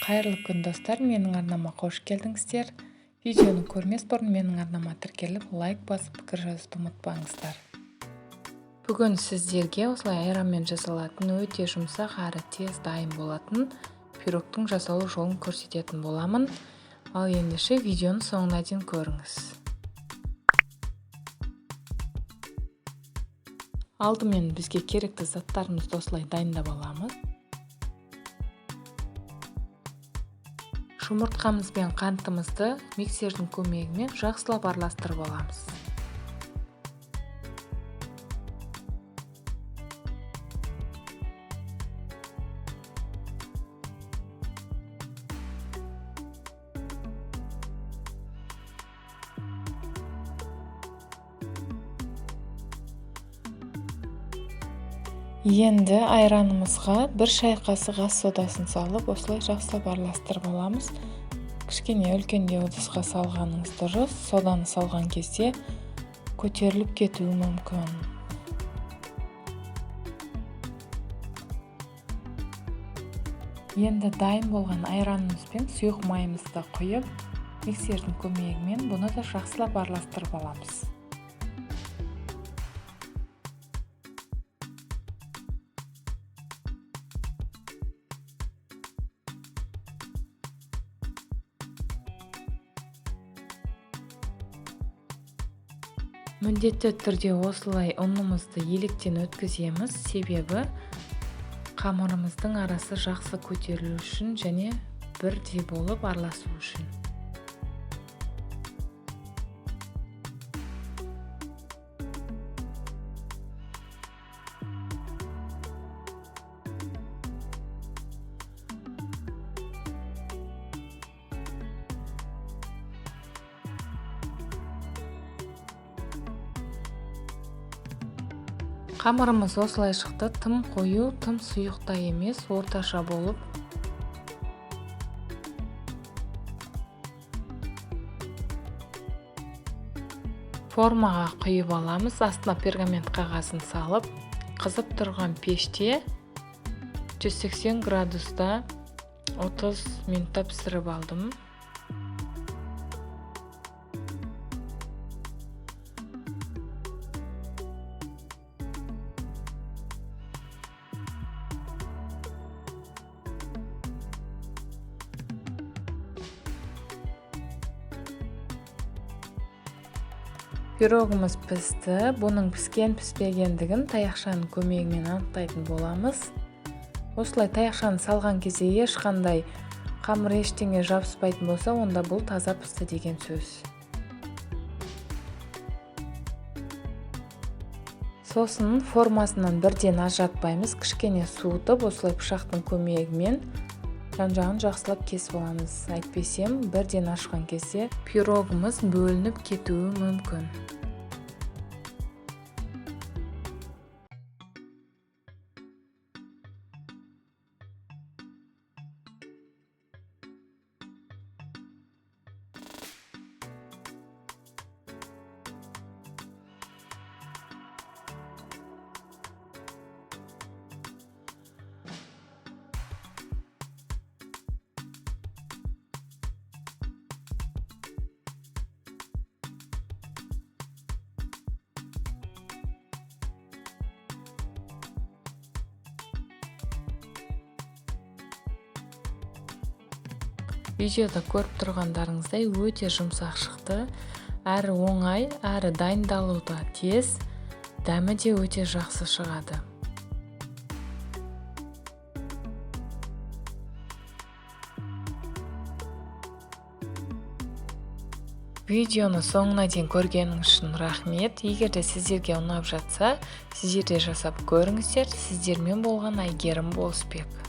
Қайырлы күн достар, менің арнама қош келдіңіздер. Видеоны көрмес бұрын менің арнама тіркеліп, лайк басып, пікір жазуды ұмытпаңыздар. Бүгін сіздерге осылай айранмен жасалатын өте жұмсақ әрі тез дайын болатын пирогтың жасалу жолын көрсететін боламын. Ал ендеше видеоны соңына дейін көріңіз. Алдымен бізге керекті заттарымызды осылай дайындап аламыз. Жұмыртқамыз бен қантымызды миксердің көмегімен жақсылап араластырып аламыз. Енді айранымызға 1 шай қасық ас содасын салып, осылай жақсылап араластырып аламыз. Кішкене үлкендеу ыдысқа салғаныңыз дұрыс. Соданы салған кезде көтеріліп кетуі мүмкін. Енді дайын болған айранымыз бен сұйық майымызды құйып, миксердің көмегімен бұны да жақсылап араластырып аламыз. Міндетті түрде осылай ұнымызды електен өткіземіз, себебі қамырымыздың арасы жақсы көтерілу үшін және бірдей болып араласу үшін. Қамырымыз осылай шықты, тым қою, тым сұйықта емес, орташа болып. Формаға құйып аламыз, астына пергамент қағазын салып, қызып тұрған пеште 180 градуста 30 минутта пісіріп алдым. Пирогымыз пісті. Бұның піскен-піспегендігін таяқшаның көмегімен анықтайтын боламыз. Осылай таяқшаны салған кезде ешқандай қамыр ештеңе жабыспайтын болса, онда бұл таза пісті деген сөз. Сосын формасынан бірден ажыратпаймыз, кішкене суытып, осылай пышақтың көмегімен жан-жағын жақсылап кесіп аламыз. Әйтпесем, бірден ашқан кезде пирогымыз бөлініп кетуі мүмкін. Видеода көріп тұрғандарыңыздай өте жұмсақ шықты, әрі оңай, әрі дайындалуы да тез, дәмі де өте жақсы шығады. Видеоны соңына дейін көргенің үшін рахмет. Егер де сіздерге ұнап жатса, сіздер де жасап көріңіздер. Сіздермен болған Әйгерім Болысбек.